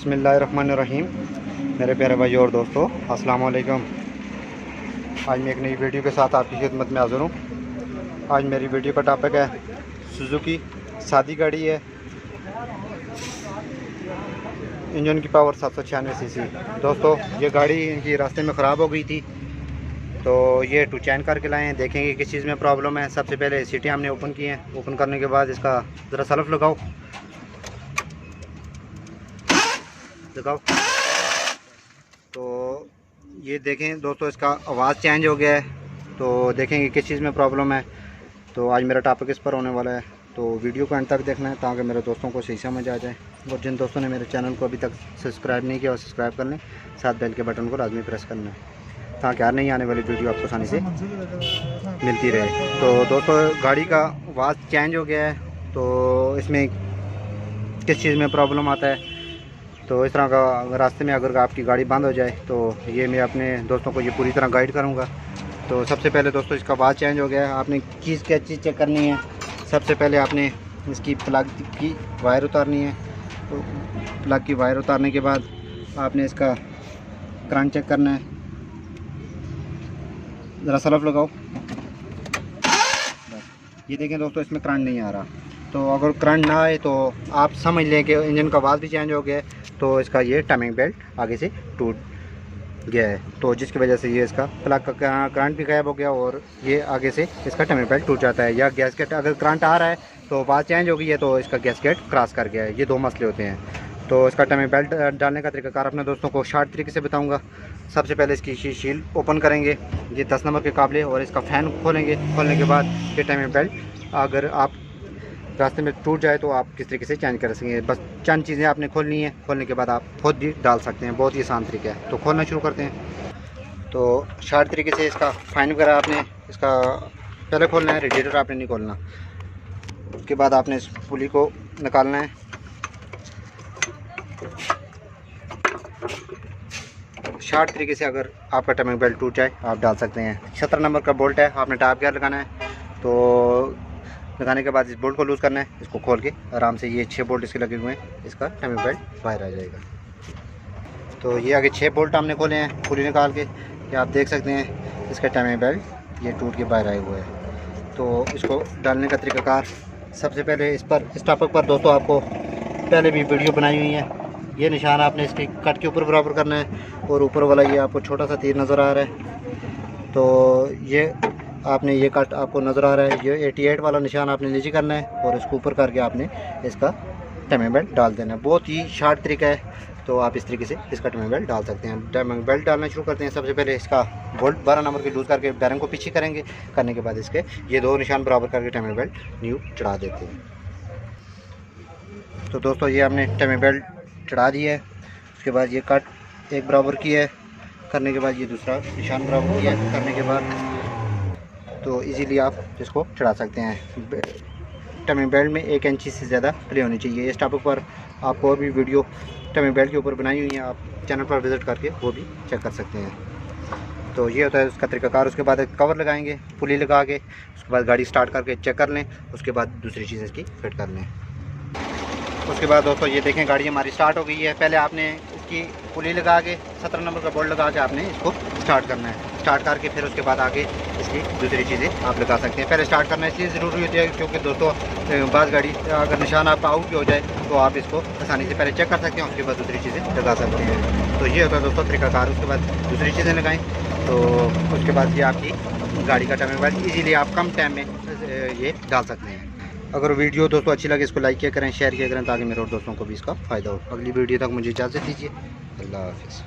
बिस्मिल्लाहिर्रहमानिर्रहीम। मेरे प्यारे भाई और दोस्तों, अस्सलाम वालेकुम। आज मैं एक नई वीडियो के साथ आपकी खिदमत में हाज़िर हूँ। आज मेरी वीडियो का टॉपिक है सुजुकी सादी गाड़ी है, इंजन की पावर 796 सीसी। दोस्तों, ये गाड़ी इनकी रास्ते में ख़राब हो गई थी, तो ये टू चैन करके लाए हैं। देखेंगे किस चीज़ में प्रॉब्लम है। सबसे पहले सीटें हमने ओपन की हैं। ओपन करने के बाद इसका ज़रा सल्फ लगाओ। तो ये देखें दोस्तों, इसका आवाज़ चेंज हो गया है। तो देखेंगे किस चीज़ में प्रॉब्लम है। तो आज मेरा टॉपिक इस पर होने वाला है, तो वीडियो को अंत तक देखना है ताकि मेरे दोस्तों को सही समझ आ जाए। और जिन दोस्तों ने मेरे चैनल को अभी तक सब्सक्राइब नहीं किया, और सब्सक्राइब कर लें, साथ बेल के बटन को लाजमी प्रेस करना है ताकि हर नहीं आने वाली वीडियो आपको आसानी से मिलती रहे। तो दोस्तों, गाड़ी का आवाज़ चेंज हो गया है। तो इसमें किस चीज़ में प्रॉब्लम आता है, तो इस तरह का रास्ते में अगर आपकी गाड़ी बंद हो जाए तो ये मैं अपने दोस्तों को ये पूरी तरह गाइड करूँगा। तो सबसे पहले दोस्तों, इसका आवाज़ चेंज हो गया है। आपने चीज़ क्या चीज़ चेक करनी है। सबसे पहले आपने इसकी प्लग की वायर उतारनी है। तो प्लग की वायर उतारने के बाद आपने इसका करंट चेक करना है। ज़रा सल्फ लगाओ। ये देखें दोस्तों, इसमें करंट नहीं आ रहा। तो अगर करंट ना आए तो आप समझ लें कि इंजन का आवाज़ भी चेंज हो गया है। तो इसका ये टाइमिंग बेल्ट आगे से टूट गया है, तो जिसकी वजह से ये इसका प्लग का करंट भी गायब हो गया और ये आगे से इसका टाइमिंग बेल्ट टूट जाता है। या गैसकेट, अगर करंट आ रहा है तो आवाज़ चेंज हो गई है तो इसका गैसकेट क्रॉस कर गया है। ये दो मसले होते हैं। तो इसका टाइमिंग बेल्ट डालने का तरीकाकार अपने दोस्तों को शॉर्ट तरीके से बताऊँगा। सबसे पहले इसकी शील ओपन करेंगे, ये 10 नंबर के काबिल, और इसका फ़ैन खोलेंगे। खोलने के बाद ये टाइमिंग बेल्ट अगर आप रास्ते में टूट जाए तो आप किस तरीके से चेंज कर सकेंगे। बस चंद चीज़ें आपने खोलनी है। खोलने के बाद आप खुद भी डाल सकते हैं। बहुत ही आसान तरीका है। तो खोलना शुरू करते हैं। तो शार्ट तरीके से इसका फाइन वगैरह आपने इसका पहले खोलना है, रेडिएटर आपने नहीं खोलना। उसके बाद आपने इस पुली को निकालना है। शार्ट तरीके से अगर आपका टाइमिंग बेल्ट टूट जाए आप डाल सकते हैं। 17 नंबर का बोल्ट है, आपने टॉप गियर लगाना है। तो लगाने के बाद इस बोल्ट को लूज़ करना है। इसको खोल के आराम से, ये 6 बोल्ट इसके लगे हुए हैं, इसका टाइमिंग बेल्ट बाहर आ जाएगा। तो ये आगे 6 बोल्ट हमने खोले हैं पुली निकाल के। ये आप देख सकते हैं इसका टाइमिंग बेल्ट ये टूट के बाहर आए हुए हैं। तो इसको डालने का तरीकाकार, सबसे पहले इस टॉपिक पर दोस्तों आपको पहले भी वीडियो बनाई हुई है। ये निशान आपने इसके कट के ऊपर बराबर करना है, और ऊपर वाला ये आपको छोटा सा तीर नज़र आ रहा है। तो ये आपने ये कट आपको नज़र आ रहा है, ये 88 वाला निशान आपने नीचे करना है, और इसको ऊपर करके आपने इसका टाइमिंग बेल्ट डाल देना है। बहुत ही शार्ट तरीका है। तो आप इस तरीके से इसका टाइमिंग बेल्ट डाल सकते हैं। टाइमिंग बेल्ट डालना शुरू करते हैं। सबसे पहले इसका बोल्ट 12 नंबर के लूज़ करके बैरिंग को पीछे करेंगे। करने के बाद इसके ये दो निशान बराबर करके टाइमिंग बेल्ट न्यू चढ़ा देते हैं। तो दोस्तों, ये हमने टाइमिंग बेल्ट चढ़ा दी है। उसके बाद ये कट एक बराबर की है, करने के बाद ये दूसरा निशान बराबर किया है। करने के बाद तो इजीली आप इसको चढ़ा सकते हैं। टाइमिंग बेल्ट में 1 इंच से ज़्यादा प्ले होनी चाहिए। इस टॉपिक पर आपको और भी वीडियो टाइमिंग बेल्ट के ऊपर बनाई हुई हैं, आप चैनल पर विज़िट करके वो भी चेक कर सकते हैं। तो ये होता है उसका तरीकाकार। उसके बाद एक कवर लगाएंगे पुली लगा के। उसके बाद गाड़ी स्टार्ट करके चेक कर लें। उसके बाद दूसरी चीज़ इसकी फिट कर लें। उसके बाद दोस्तों, ये देखें गाड़ी हमारी स्टार्ट हो गई है। पहले आपने इसकी पुली लगा के 17 नंबर का बोल्ट लगा के आपने इसको स्टार्ट करना है। स्टार्ट करके फिर उसके बाद आगे इसकी दूसरी चीज़ें आप लगा सकते हैं। पहले स्टार्ट करना इसलिए ज़रूरी होती है क्योंकि दोस्तों बास गाड़ी अगर निशान आपका आउट भी हो जाए तो आप इसको आसानी से पहले चेक कर सकते हैं, उसके बाद दूसरी चीज़ें लगा सकते हैं। तो ये होता है दोस्तों तरीकाकार। उसके बाद दूसरी चीज़ें लगाएँ तो उसके बाद ये आपकी गाड़ी का टाइमिंग बेल्ट ईजीली आप कम टाइम में ये डाल सकते हैं। अगर वीडियो दोस्तों अच्छी लगे इसको लाइक किया करें, शेयर किया करें ताकि मेरे और दोस्तों को भी इसका फ़ायदा हो। अगली वीडियो तक मुझे इजाज़त दीजिए। अल्लाह हाफ़िज़।